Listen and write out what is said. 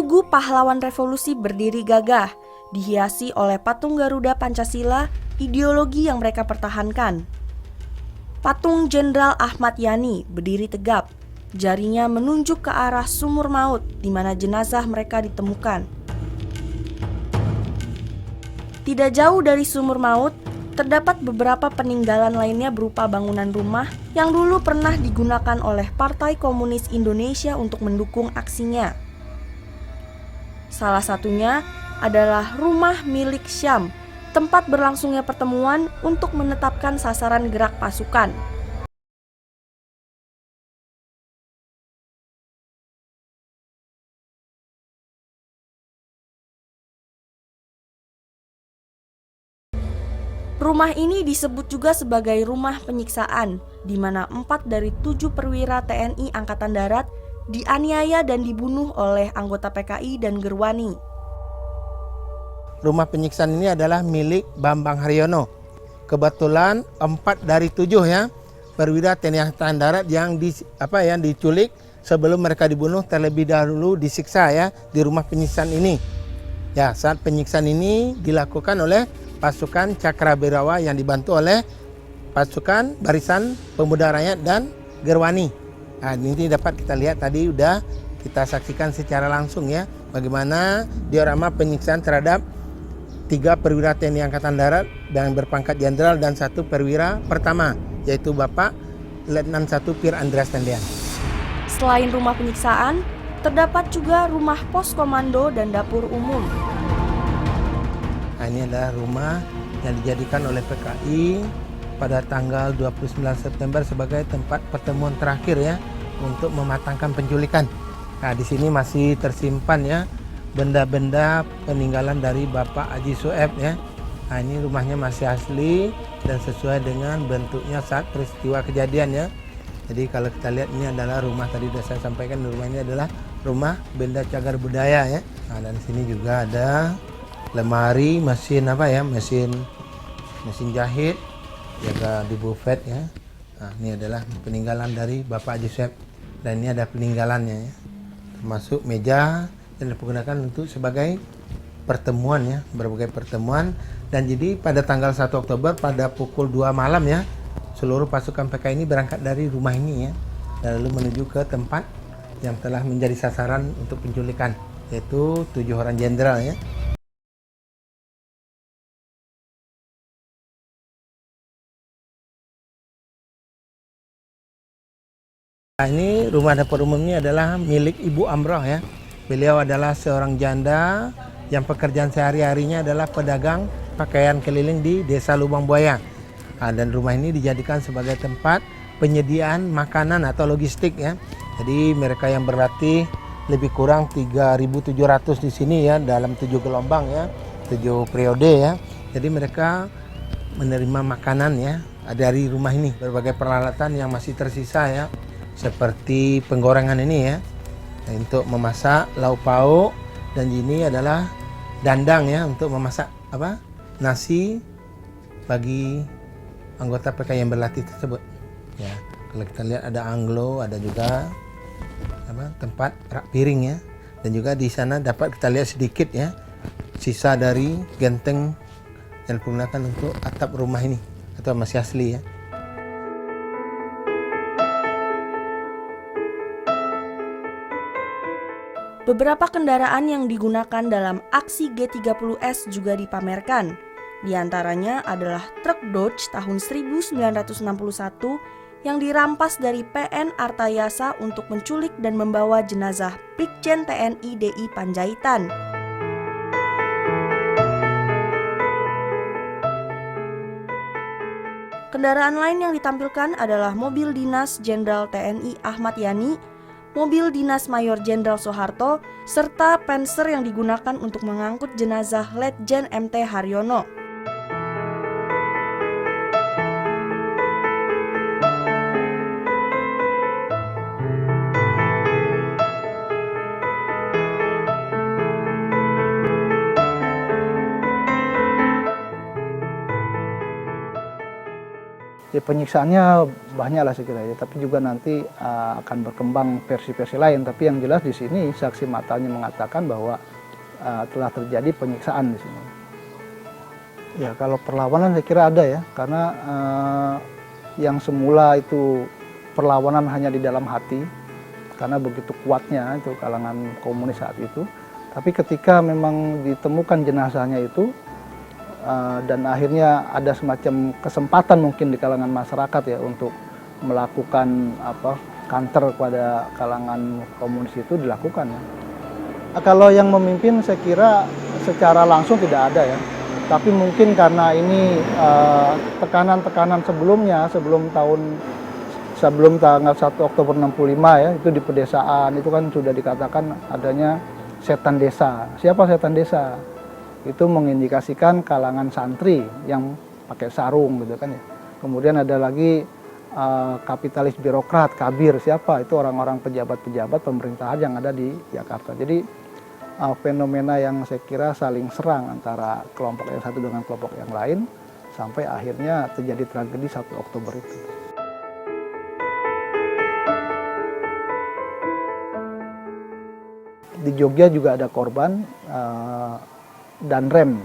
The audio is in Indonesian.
Tugu pahlawan revolusi berdiri gagah, dihiasi oleh patung Garuda Pancasila, ideologi yang mereka pertahankan. Patung Jenderal Ahmad Yani berdiri tegap, jarinya menunjuk ke arah sumur maut di mana jenazah mereka ditemukan. Tidak jauh dari sumur maut, terdapat beberapa peninggalan lainnya berupa bangunan rumah yang dulu pernah digunakan oleh Partai Komunis Indonesia untuk mendukung aksinya. Salah satunya adalah rumah milik Syam, tempat berlangsungnya pertemuan untuk menetapkan sasaran gerak pasukan. Rumah ini disebut juga sebagai rumah penyiksaan, di mana 4 dari 7 perwira TNI Angkatan Darat dianiaya dan dibunuh oleh anggota PKI dan Gerwani. Rumah penyiksaan ini adalah milik Bambang Haryono. Kebetulan 4 dari 7 ya perwira TNI Angkatan Darat yang diculik sebelum mereka dibunuh terlebih dahulu disiksa ya di rumah penyiksaan ini. Ya, saat penyiksaan ini dilakukan oleh pasukan Cakrawirawa yang dibantu oleh pasukan Barisan Pemuda Rakyat dan Gerwani. Nah, ini dapat kita lihat tadi udah kita saksikan secara langsung ya bagaimana diorama penyiksaan terhadap 3 perwira TNI Angkatan Darat yang berpangkat jenderal dan 1 perwira pertama yaitu Bapak Letnan 1 Pir Andreas Tendian. Selain rumah penyiksaan, terdapat juga rumah pos komando dan dapur umum. Nah, ini adalah rumah yang dijadikan oleh PKI pada tanggal 29 September sebagai tempat pertemuan terakhir ya untuk mematangkan penculikan. Nah, di sini masih tersimpan ya benda-benda peninggalan dari Bapak Haji Soeb ya. Nah, ini rumahnya masih asli dan sesuai dengan bentuknya saat peristiwa kejadian ya. Jadi kalau kita lihat ini adalah rumah tadi sudah saya sampaikan, rumah ini adalah rumah benda cagar budaya ya. Nah, dan di sini juga ada lemari, mesin jahit, juga di bufet ya. Nah, ini adalah peninggalan dari Bapak Haji Soeb dan ini ada peninggalannya ya. Termasuk meja yang digunakan untuk sebagai pertemuan ya, berbagai pertemuan. Dan jadi pada tanggal 1 Oktober pada pukul 2 malam ya, seluruh pasukan PKI ini berangkat dari rumah ini ya, dan lalu menuju ke tempat yang telah menjadi sasaran untuk penculikan, yaitu 7 orang jenderal ya. Nah, ini rumah dapur umum ini adalah milik Ibu Amroh ya. Beliau adalah seorang janda yang pekerjaan sehari-harinya adalah pedagang pakaian keliling di Desa Lubang Buaya. Nah, dan rumah ini dijadikan sebagai tempat penyediaan makanan atau logistik ya. Jadi mereka yang berlatih lebih kurang 3.700 di sini ya dalam 7 gelombang ya, 7 periode ya. Jadi mereka menerima makanan ya dari rumah ini, berbagai peralatan yang masih tersisa ya, seperti penggorengan ini ya untuk memasak lauk pauk, dan ini adalah dandang ya untuk memasak nasi bagi anggota PKI yang berlatih tersebut ya. Kalau kita lihat ada anglo, ada juga tempat rak piring ya, dan juga di sana dapat kita lihat sedikit ya sisa dari genteng yang digunakan untuk atap rumah ini atau masih asli ya. Beberapa kendaraan yang digunakan dalam aksi G30S juga dipamerkan. Di antaranya adalah truk Dodge tahun 1961 yang dirampas dari PN Artayasa untuk menculik dan membawa jenazah Brigjen TNI DI Panjaitan. Kendaraan lain yang ditampilkan adalah mobil dinas Jenderal TNI Ahmad Yani, mobil dinas Mayor Jenderal Soeharto, serta Panzer yang digunakan untuk mengangkut jenazah Letjen MT Haryono. Ya, penyiksaannya banyak lah saya kira ya, tapi juga nanti akan berkembang versi-versi lain. Tapi yang jelas di sini saksi matanya mengatakan bahwa telah terjadi penyiksaan di sini. Ya, kalau perlawanan saya kira ada ya, karena yang semula itu perlawanan hanya di dalam hati, karena begitu kuatnya itu kalangan komunis saat itu. Tapi ketika memang ditemukan jenazahnya itu, dan akhirnya ada semacam kesempatan mungkin di kalangan masyarakat ya untuk melakukan counter kepada kalangan komunis itu dilakukan ya. Kalau yang memimpin saya kira secara langsung tidak ada ya, tapi mungkin karena ini tekanan-tekanan sebelumnya sebelum tanggal 1 Oktober 65 ya, itu di pedesaan itu kan sudah dikatakan adanya setan desa. Siapa setan desa? Itu mengindikasikan kalangan santri yang pakai sarung gitu kan ya. Kemudian ada lagi kapitalis birokrat, kabir, siapa? Itu orang-orang pejabat-pejabat pemerintahan yang ada di Jakarta. Jadi fenomena yang saya kira saling serang antara kelompok yang satu dengan kelompok yang lain sampai akhirnya terjadi tragedi 1 Oktober itu. Di Jogja juga ada korban dan rem.